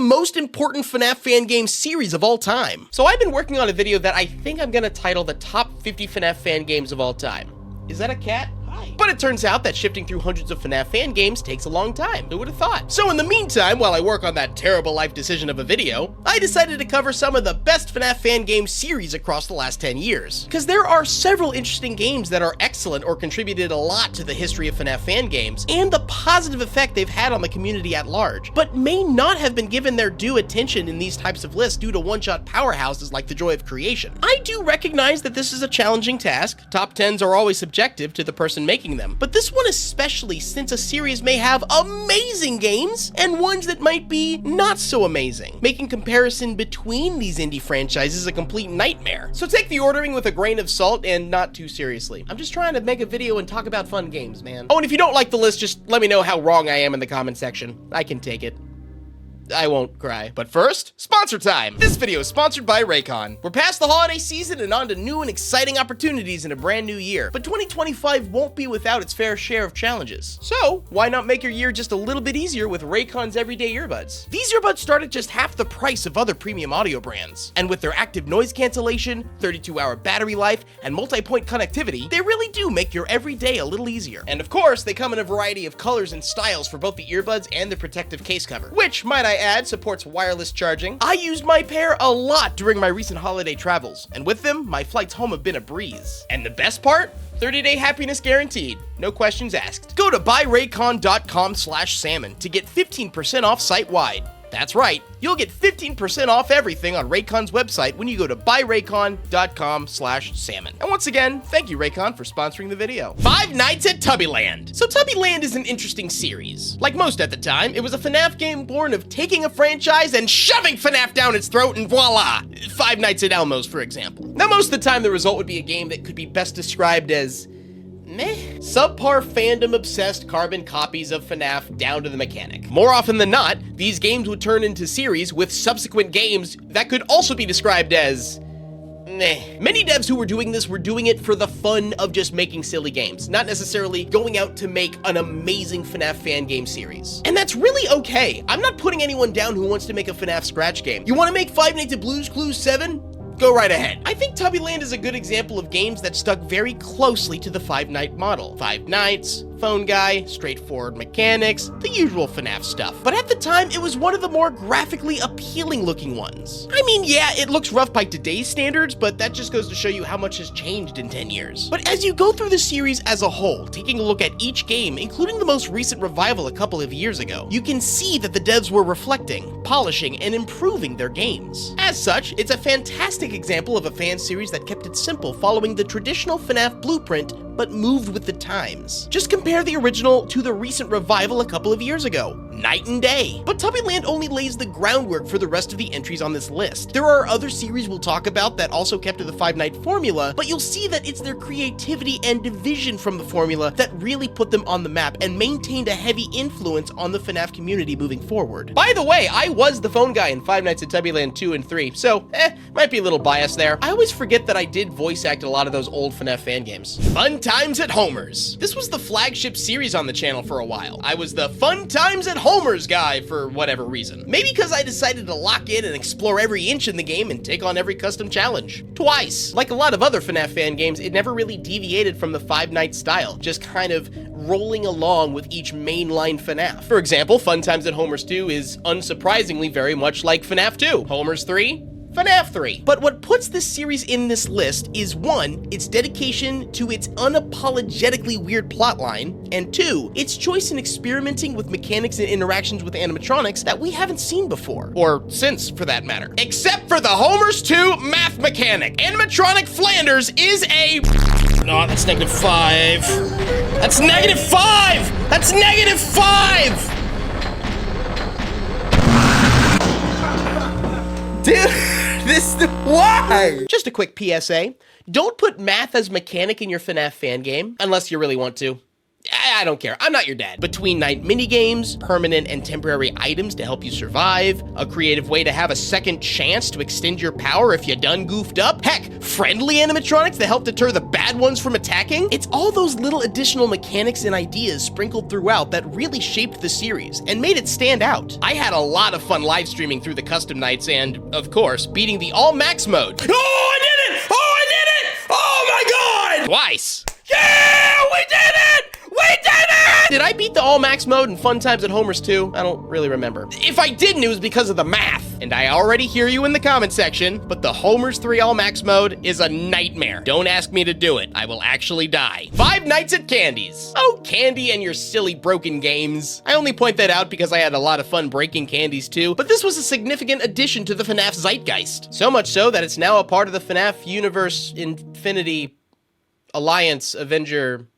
most important FNAF fan game series of all time. So I've been working on a video that I think I'm gonna title the top 50 FNAF fan games of all time. Is that a cat? But it turns out that shifting through hundreds of FNAF fan games takes a long time. Who would have thought? So in the meantime, while I work on that terrible life decision of a video, I decided to cover some of the best FNAF fan game series across the last 10 years. Because there are several interesting games that are excellent or contributed a lot to the history of FNAF fan games, and the positive effect they've had on the community at large, but may not have been given their due attention in these types of lists due to one-shot powerhouses like The Joy of Creation. I do recognize that this is a challenging task. Top 10s are always subjective to the person making them, but this one especially, since a series may have amazing games and ones that might be not so amazing, making comparison between these indie franchises a complete nightmare. So take the ordering with a grain of salt and not too seriously. I'm just trying to make a video and talk about fun games, man. Oh, and if you don't like the list, just let me know how wrong I am in the comment section. I can take it. I won't cry. But first, sponsor time! This video is sponsored by Raycon. We're past the holiday season and on to new and exciting opportunities in a brand new year. But 2025 won't be without its fair share of challenges. So, why not make your year just a little bit easier with Raycon's everyday earbuds? These earbuds start at just half the price of other premium audio brands. And with their active noise cancellation, 32-hour battery life, and multi-point connectivity, they really do make your everyday a little easier. And of course, they come in a variety of colors and styles for both the earbuds and the protective case cover, which, might I add, supports wireless charging. I used my pair a lot during my recent holiday travels, and with them, my flights home have been a breeze. And the best part? 30-day happiness guaranteed. No questions asked. Go to buyraycon.com/salmon to get 15% off site-wide. That's right, you'll get 15% off everything on Raycon's website when you go to buyraycon.com/salmon. And once again, thank you Raycon for sponsoring the video. Five Nights at Tubyland. So Tubyland is an interesting series. Like most at the time, it was a FNAF game born of taking a franchise and shoving FNAF down its throat and voila! Five Nights at Elmo's, for example. Now most of the time the result would be a game that could be best described as meh. Subpar fandom-obsessed carbon copies of FNAF down to the mechanic. More often than not, these games would turn into series with subsequent games that could also be described as meh. Many devs who were doing this were doing it for the fun of just making silly games, not necessarily going out to make an amazing FNAF fan game series. And that's really okay. I'm not putting anyone down who wants to make a FNAF scratch game. You want to make Five Nights at Blue's Clues 7? Go right ahead. I think Tubyland is a good example of games that stuck very closely to the Five Night model. Five Nights, phone guy, straightforward mechanics, the usual FNAF stuff. But at the time, it was one of the more graphically appealing looking ones. I mean, yeah, it looks rough by today's standards, but that just goes to show you how much has changed in 10 years. But as you go through the series as a whole, taking a look at each game, including the most recent revival a couple of years ago, you can see that the devs were reflecting, polishing, and improving their games. As such, it's a fantastic example of a fan series that kept it simple, following the traditional FNAF blueprint, but moved with the times. Just compare the original to the recent revival a couple of years ago. Night and day. But Tubyland only lays the groundwork for the rest of the entries on this list. There are other series we'll talk about that also kept to the Five Night formula, but you'll see that it's their creativity and division from the formula that really put them on the map and maintained a heavy influence on the FNAF community moving forward. By the way, I was the phone guy in Five Nights at Tubyland 2 and 3, so might be a little biased there. I always forget that I did voice act a lot of those old FNAF fan games. Fun Times at Homer's. This was the flagship series on the channel for a while. I was the Fun Times at Homer's guy for whatever reason. Maybe because I decided to lock in and explore every inch in the game and take on every custom challenge. Twice. Like a lot of other FNAF fan games, it never really deviated from the Five Nights style, just kind of rolling along with each mainline FNAF. For example, Fun Times at Homer's 2 is unsurprisingly very much like FNAF 2. Homer's 3? FNAF 3. But what puts this series in this list is 1, its dedication to its unapologetically weird plotline, and 2, its choice in experimenting with mechanics and interactions with animatronics that we haven't seen before. Or since, for that matter. Except for the Homer's 2 math mechanic. Animatronic Flanders is a... No, that's -5. That's -5! That's -5! Dude, why? Just a quick PSA. Don't put math as mechanic in your FNAF fan game, unless you really want to. I don't care. I'm not your dad. Between night minigames, permanent and temporary items to help you survive, a creative way to have a second chance to extend your power if you done goofed up, heck, friendly animatronics that help deter the bad ones from attacking. It's all those little additional mechanics and ideas sprinkled throughout that really shaped the series and made it stand out. I had a lot of fun live streaming through the custom nights and, of course, beating the all max mode. Oh, I did it! Oh, I did it! Oh my god! Twice. Yeah, we did it! We did it! Did I beat the all max mode in Fun Times at Homer's too? I don't really remember. If I didn't, it was because of the math. And I already hear you in the comment section, but the Homer's 3 all max mode is a nightmare. Don't ask me to do it. I will actually die. 5 Nights at Candies. Oh, Candy and your silly broken games. I only point that out because I had a lot of fun breaking candies too, but this was a significant addition to the FNAF zeitgeist. So much so that it's now a part of the FNAF Universe Infinity Alliance Avenger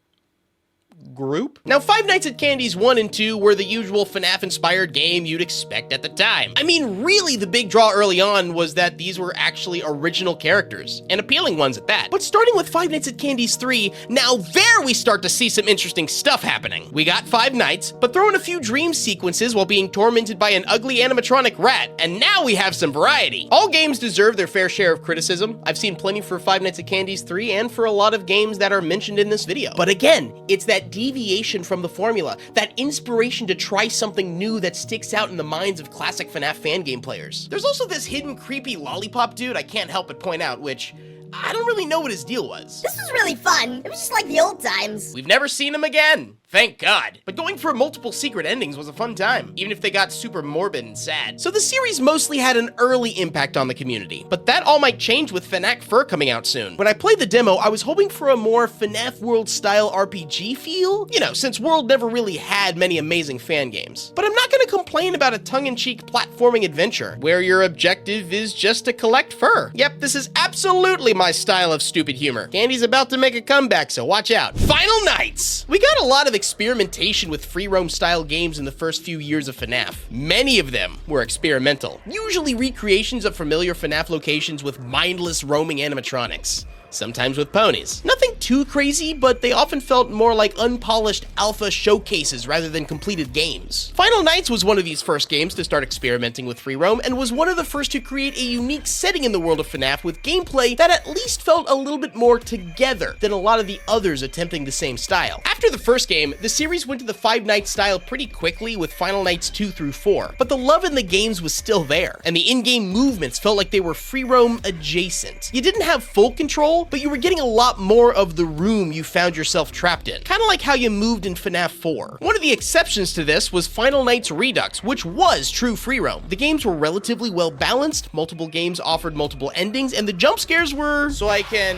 group. Now, 5 Nights at Candies 1 and 2 were the usual FNAF-inspired game you'd expect at the time. I mean, really, the big draw early on was that these were actually original characters, and appealing ones at that. But starting with 5 Nights at Candies 3, now there we start to see some interesting stuff happening. We got 5 nights, but throw in a few dream sequences while being tormented by an ugly animatronic rat, and now we have some variety. All games deserve their fair share of criticism. I've seen plenty for 5 Nights at Candies 3 and for a lot of games that are mentioned in this video. But again, it's that deviation from the formula, that inspiration to try something new that sticks out in the minds of classic FNAF fan game players. There's also this hidden creepy lollipop dude I can't help but point out, which I don't really know what his deal was. This was really fun. It was just like the old times. We've never seen him again. Thank God. But going for multiple secret endings was a fun time, even if they got super morbid and sad. So the series mostly had an early impact on the community, but that all might change with FNAF Fur coming out soon. When I played the demo, I was hoping for a more FNAF World style RPG feel, you know, since World never really had many amazing fan games. But I'm not gonna complain about a tongue-in-cheek platforming adventure, where your objective is just to collect fur. Yep, this is absolutely my style of stupid humor. Candy's about to make a comeback, so watch out. Final Nights! We got a lot of experimentation with free roam style games in the first few years of FNAF. Many of them were experimental, usually recreations of familiar FNAF locations with mindless roaming animatronics. Sometimes with ponies. Nothing too crazy, but they often felt more like unpolished alpha showcases rather than completed games. Final Nights was one of these first games to start experimenting with free roam and was one of the first to create a unique setting in the world of FNAF with gameplay that at least felt a little bit more together than a lot of the others attempting the same style. After the first game, the series went to the 5 Nights style pretty quickly with Final Nights 2 through 4, but the love in the games was still there, and the in-game movements felt like they were free roam adjacent. You didn't have full control, but you were getting a lot more of the room you found yourself trapped in, kind of like how you moved in FNAF 4. One of the exceptions to this was Final Nights Redux, which was true free roam. The games were relatively well balanced, multiple games offered multiple endings, and the jump scares were... So I can...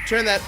turn that...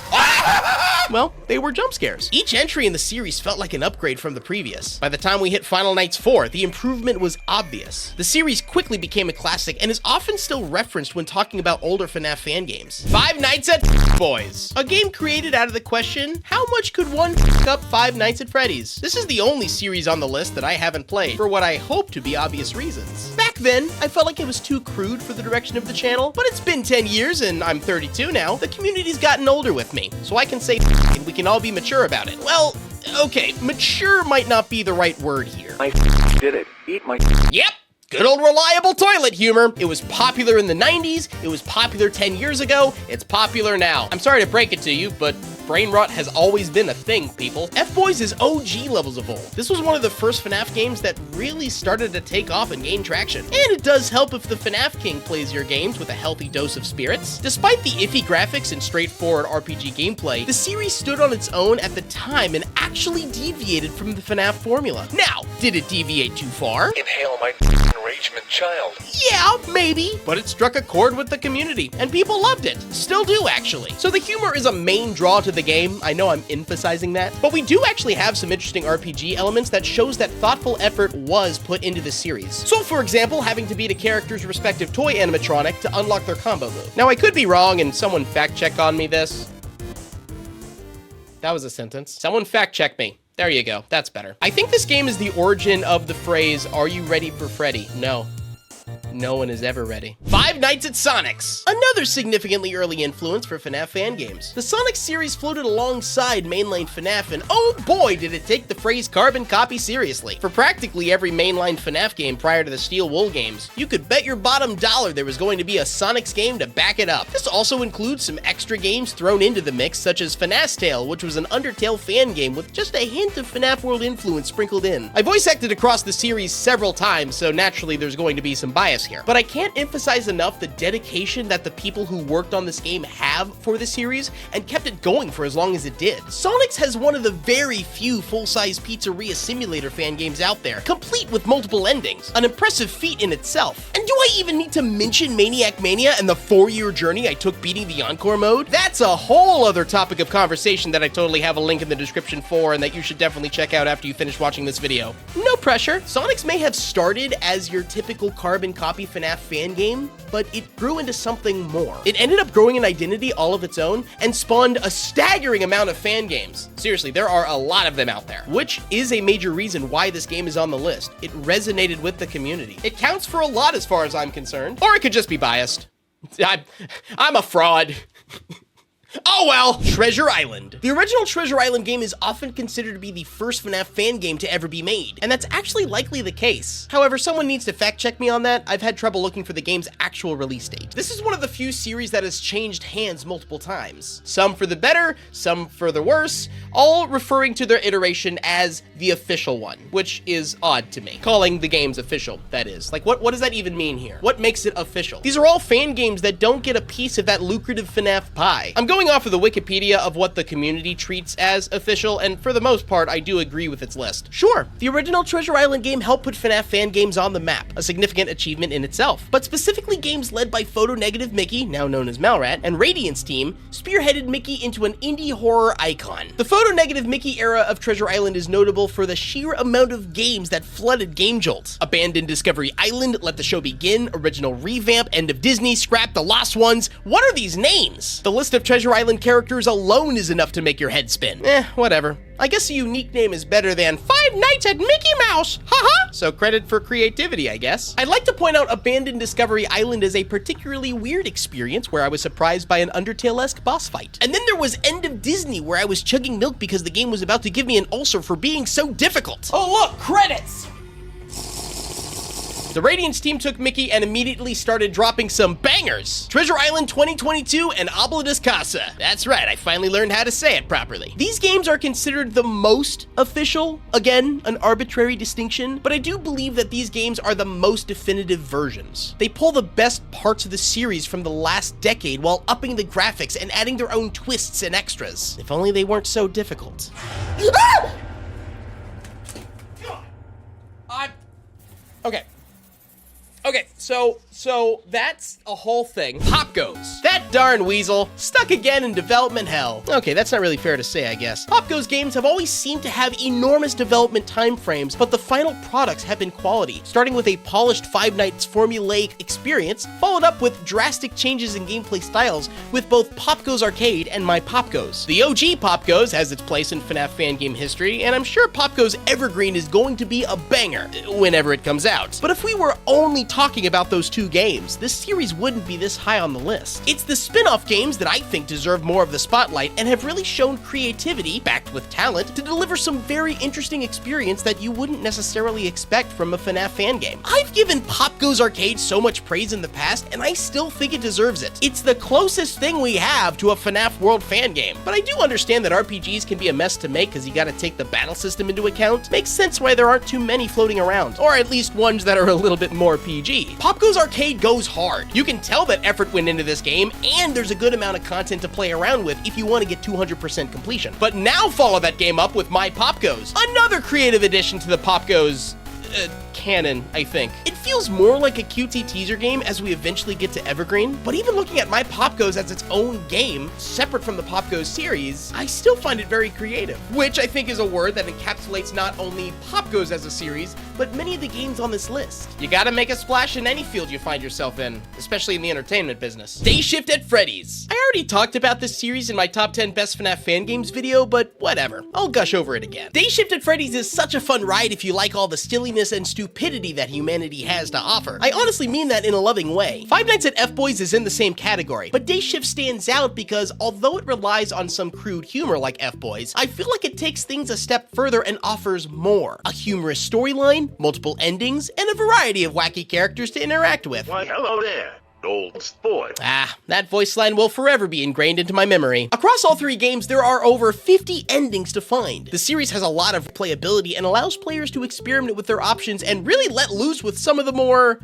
Well, they were jump scares. Each entry in the series felt like an upgrade from the previous. By the time we hit Final Nights 4, the improvement was obvious. The series quickly became a classic and is often still referenced when talking about older FNAF fan games. 5 Nights at Boys, a game created out of the question, how much could one up 5 Nights at Freddy's? This is the only series on the list that I haven't played, for what I hope to be obvious reasons. Back then, I felt like it was too crude for the direction of the channel, but it's been 10 years and I'm 32 now. The community's gotten older with me, so I can say and we can all be mature about it. Well, okay, mature might not be the right word here. I did it. Eat my... Yep. Good old reliable toilet humor. It was popular in the 90s, it was popular 10 years ago, it's popular now. I'm sorry to break it to you, but brain rot has always been a thing, people. F-Boys is OG levels of old. This was one of the first FNAF games that really started to take off and gain traction. And it does help if the FNAF King plays your games with a healthy dose of spirits. Despite the iffy graphics and straightforward RPG gameplay, the series stood on its own at the time and actually deviated from the FNAF formula. Now, did it deviate too far? Inhale my enragement child. Yeah, maybe, but it struck a chord with the community, and people loved it. Still do, actually. So the humor is a main draw to the game. I know I'm emphasizing that, but we do actually have some interesting RPG elements that shows that thoughtful effort was put into the series. So for example, having to beat a character's respective toy animatronic to unlock their combo move. Now I could be wrong and someone fact check on me this. That was a sentence. Someone fact check me. There you go, that's better. I think this game is the origin of the phrase, "Are you ready for Freddy?" No. No one is ever ready. Five Nights at Sonic's, another significantly early influence for FNAF fan games. The Sonic series floated alongside mainline FNAF, and oh boy did it take the phrase carbon copy seriously. For practically every mainline FNAF game prior to the Steel Wool games, you could bet your bottom dollar there was going to be a Sonic's game to back it up. This also includes some extra games thrown into the mix, such as FNAS Tale, which was an Undertale fan game with just a hint of FNAF World influence sprinkled in. I voice acted across the series several times, so naturally there's going to be some bias here. But I can't emphasize enough the dedication that the people who worked on this game have for the series and kept it going for as long as it did. Sonic's has one of the very few full-size pizzeria simulator fan games out there, complete with multiple endings, an impressive feat in itself. And do I even need to mention Maniac Mania and the 4-year journey I took beating the Encore mode? That's a whole other topic of conversation that I totally have a link in the description for and that you should definitely check out after you finish watching this video. No pressure. Sonic's may have started as your typical carbon copy FNAF fan game, but it grew into something more. It ended up growing an identity all of its own and spawned a staggering amount of fan games. Seriously, there are a lot of them out there, which is a major reason why this game is on the list. It resonated with the community. It counts for a lot as far as I'm concerned, or it could just be biased. I'm a fraud. Oh well! Treasure Island. The original Treasure Island game is often considered to be the first FNAF fan game to ever be made, and that's actually likely the case. However, someone needs to fact check me on that. I've had trouble looking for the game's actual release date. This is one of the few series that has changed hands multiple times. Some for the better, some for the worse, all referring to their iteration as the official one, which is odd to me. Calling the games official, that is. Like, what does that even mean here? What makes it official? These are all fan games that don't get a piece of that lucrative FNAF pie. I'm going off of the Wikipedia of what the community treats as official, and for the most part, I do agree with its list. Sure, the original Treasure Island game helped put FNAF fan games on the map, a significant achievement in itself. But specifically games led by Photo Negative Mickey, now known as Malrat, and Radiance team, spearheaded Mickey into an indie horror icon. The Photo Negative Mickey era of Treasure Island is notable for the sheer amount of games that flooded Game Jolt. Abandoned Discovery Island, Let the Show Begin, Original Revamp, End of Disney, Scrap, The Lost Ones. What are these names? The list of Treasure Island characters alone is enough to make your head spin. Whatever. I guess a unique name is better than Five Nights at Mickey Mouse, haha! So credit for creativity, I guess. I'd like to point out Abandoned Discovery Island is a particularly weird experience where I was surprised by an Undertale-esque boss fight. And then there was End of Disney where I was chugging milk because the game was about to give me an ulcer for being so difficult. Oh look, credits! The Radiance team took Mickey and immediately started dropping some bangers. Treasure Island 2022 and Obelisk Casa. That's right, I finally learned how to say it properly. These games are considered the most official. Again, an arbitrary distinction, but I do believe that these games are the most definitive versions. They pull the best parts of the series from the last decade while upping the graphics and adding their own twists and extras. If only they weren't so difficult. Okay, so that's a whole thing. Popgoes. That darn weasel, stuck again in development hell. Okay, that's not really fair to say, I guess. Popgoes games have always seemed to have enormous development time frames, but the final products have been quality, starting with a polished Five Nights formulaic experience, followed up with drastic changes in gameplay styles with both Popgoes Arcade and My Popgoes. The OG Popgoes has its place in FNAF fan game history, and I'm sure Popgoes Evergreen is going to be a banger whenever it comes out. But if we were only talking about those two games, this series wouldn't be this high on the list. It's the spin-off games that I think deserve more of the spotlight and have really shown creativity, backed with talent, to deliver some very interesting experience that you wouldn't necessarily expect from a FNAF fan game. I've given Popgoes Arcade so much praise in the past, and I still think it deserves it. It's the closest thing we have to a FNAF World fan game, but I do understand that RPGs can be a mess to make because you gotta take the battle system into account. Makes sense why there aren't too many floating around, or at least ones that are a little bit more PG. Popgoes Arcade goes hard. You can tell that effort went into this game, and there's a good amount of content to play around with if you want to get 200% completion. But now follow that game up with My Popgoes, another creative addition to the Popgoes canon, I think. It feels more like a cutesy teaser game as we eventually get to Evergreen, but even looking at My Popgoes as its own game, separate from the Popgoes series, I still find it very creative, which I think is a word that encapsulates not only Popgoes as a series, but many of the games on this list. You gotta make a splash in any field you find yourself in, especially in the entertainment business. Day Shift at Freddy's. I already talked about this series in my top 10 best FNAF fan games video, but whatever. I'll gush over it again. Day Shift at Freddy's is such a fun ride if you like all the silliness and stupidity stupidity that humanity has to offer. I honestly mean that in a loving way. Five Nights at F-Boys is in the same category, but Day Shift stands out because although it relies on some crude humor like F-Boys, I feel like it takes things a step further and offers more. A humorous storyline, multiple endings, and a variety of wacky characters to interact with. Why, hello there, old sport. That voice line will forever be ingrained into my memory. Across all three games, there are over 50 endings to find. The series has a lot of playability and allows players to experiment with their options and really let loose with some of the more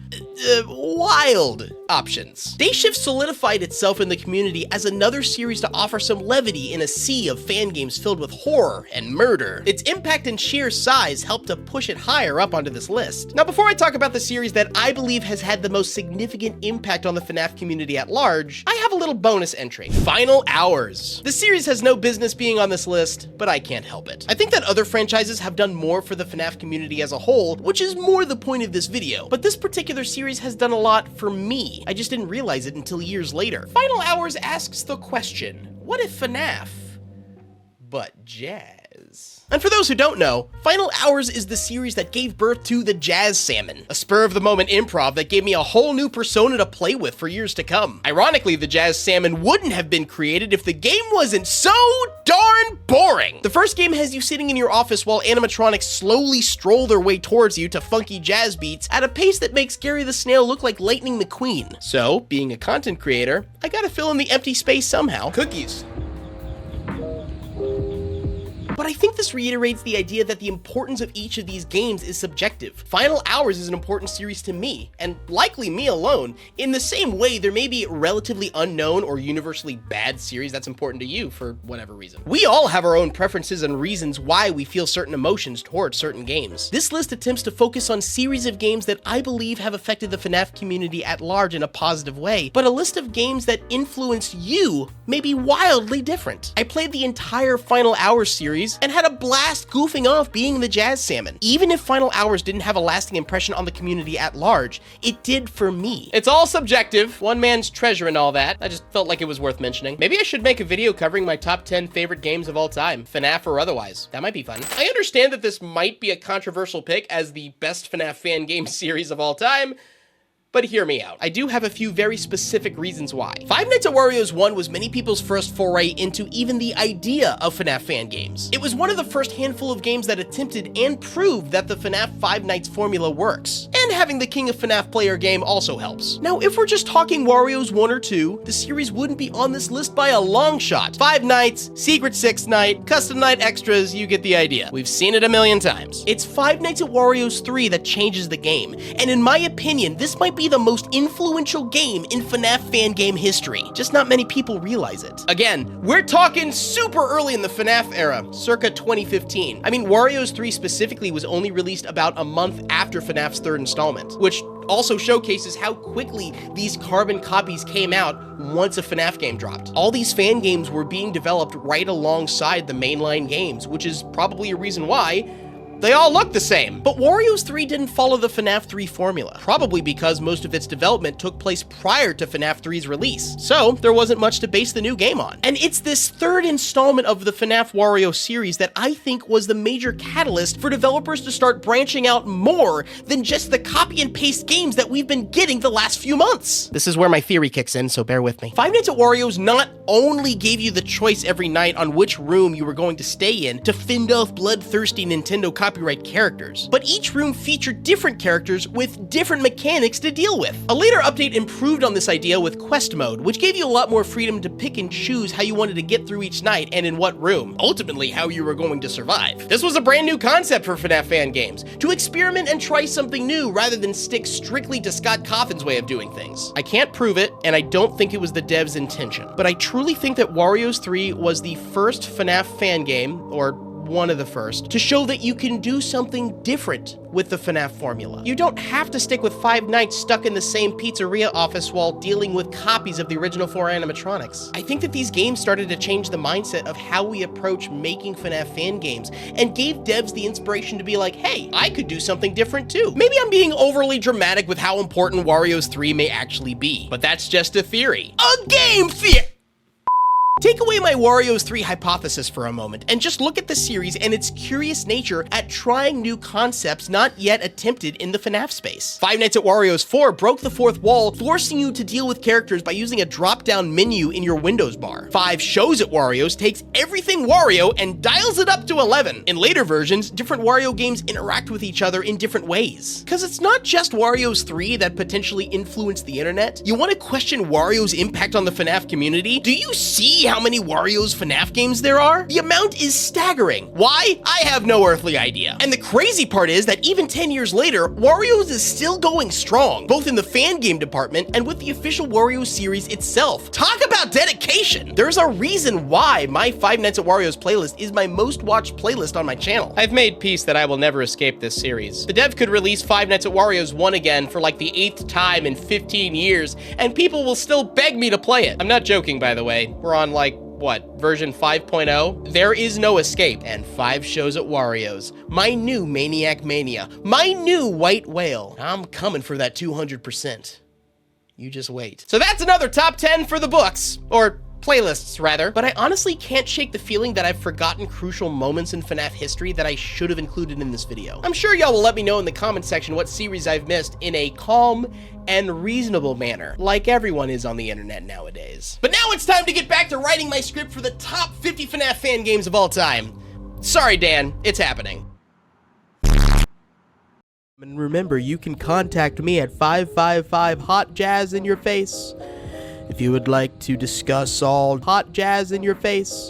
wild options. Day Shift solidified itself in the community as another series to offer some levity in a sea of fan games filled with horror and murder. Its impact and sheer size helped to push it higher up onto this list. Now, before I talk about the series that I believe has had the most significant impact on the FNAF community at large, I have a little bonus entry. Final Hours. The series has no business being on this list, but I can't help it. I think that other franchises have done more for the FNAF community as a whole, which is more the point of this video, but this particular series has done a lot for me. I just didn't realize it until years later. Final Hours asks the question, what if FNAF, but jazz? And for those who don't know, Final Hours is the series that gave birth to the TheGameSalmon, a spur-of-the-moment improv that gave me a whole new persona to play with for years to come. Ironically, the TheGameSalmon wouldn't have been created if the game wasn't so darn boring. The first game has you sitting in your office while animatronics slowly stroll their way towards you to funky jazz beats at a pace that makes Gary the Snail look like Lightning McQueen. So, being a content creator, I gotta fill in the empty space somehow. Cookies. But I think this reiterates the idea that the importance of each of these games is subjective. Final Hours is an important series to me, and likely me alone. In the same way, there may be a relatively unknown or universally bad series that's important to you for whatever reason. We all have our own preferences and reasons why we feel certain emotions towards certain games. This list attempts to focus on series of games that I believe have affected the FNAF community at large in a positive way, but a list of games that influenced you may be wildly different. I played the entire Final Hours series and had a blast goofing off being the TheGameSalmon. Even if Final Hours didn't have a lasting impression on the community at large, it did for me. It's all subjective, one man's treasure and all that. I just felt like it was worth mentioning. Maybe I should make a video covering my top 10 favorite games of all time, FNAF or otherwise. That might be fun. I understand that this might be a controversial pick as the best FNAF fan game series of all time, but hear me out. I do have a few very specific reasons why. Five Nights at Warios 1 was many people's first foray into even the idea of FNAF fan games. It was one of the first handful of games that attempted and proved that the FNAF Five Nights formula works. And having the King of FNAF player game also helps. Now, if we're just talking Warios 1 or 2, the series wouldn't be on this list by a long shot. Five Nights, Secret Six Night, Custom Night Extras, you get the idea. We've seen it a million times. It's Five Nights at Warios 3 that changes the game, and in my opinion, this might be the most influential game in FNAF fan game history. Just not many people realize it. Again, we're talking super early in the FNAF era, circa 2015. I mean, Warios 3 specifically was only released about a month after FNAF's third installment, which also showcases how quickly these carbon copies came out once a FNAF game dropped. All these fan games were being developed right alongside the mainline games, which is probably a reason why they all look the same. But Warios 3 didn't follow the FNAF 3 formula, probably because most of its development took place prior to FNAF 3's release. So there wasn't much to base the new game on. And it's this third installment of the FNAF Wario series that I think was the major catalyst for developers to start branching out more than just the copy and paste games that we've been getting the last few months. This is where my theory kicks in, so bear with me. Five Nights at Warios not only gave you the choice every night on which room you were going to stay in to fend off bloodthirsty Nintendo copyright characters, but each room featured different characters with different mechanics to deal with. A later update improved on this idea with Quest Mode, which gave you a lot more freedom to pick and choose how you wanted to get through each night and in what room, ultimately how you were going to survive. This was a brand new concept for FNAF fan games, to experiment and try something new rather than stick strictly to Scott Cawthon's way of doing things. I can't prove it, and I don't think it was the devs' intention, but I truly think that Warios 3 was the first FNAF fan game, or one of the first, to show that you can do something different with the FNAF formula. You don't have to stick with Five Nights stuck in the same pizzeria office while dealing with copies of the original 4 animatronics. I think that these games started to change the mindset of how we approach making FNAF fan games, and gave devs the inspiration to be like, hey, I could do something different too. Maybe I'm being overly dramatic with how important Warios 3 may actually be, but that's just a theory. A game theory! Take away my Wario's 3 hypothesis for a moment and just look at the series and its curious nature at trying new concepts not yet attempted in the FNAF space. Five Nights at Wario's 4 broke the fourth wall, forcing you to deal with characters by using a drop-down menu in your Windows bar. 5 Shows at Wario's takes everything Wario and dials it up to 11. In later versions, different Wario games interact with each other in different ways. Cause it's not just Wario's 3 that potentially influenced the internet. You want to question Wario's impact on the FNAF community? Do you see how many Wario's FNAF games there are? The amount is staggering. Why? I have no earthly idea. And the crazy part is that even 10 years later, Wario's is still going strong, both in the fan game department and with the official Wario series itself. Talk about dedication! There's a reason why my Five Nights at Wario's playlist is my most watched playlist on my channel. I've made peace that I will never escape this series. The dev could release Five Nights at Wario's 1 again for like the 8th time in 15 years, and people will still beg me to play it. I'm not joking, by the way. We're on like, what, version 5.0? There is no escape, and 5 shows at Wario's. My new Maniac Mania. My new White Whale. I'm coming for that 200%. You just wait. So that's another top 10 for the books, or playlists rather, but I honestly can't shake the feeling that I've forgotten crucial moments in FNAF history that I should have included in this video. I'm sure y'all will let me know in the comment section what series I've missed in a calm and reasonable manner, like everyone is on the internet nowadays. But now it's time to get back to writing my script for the top 50 FNAF fan games of all time. Sorry, Dan, it's happening. And remember, you can contact me at 555 Hot Jazz in your face if you would like to discuss all hot jazz in your face.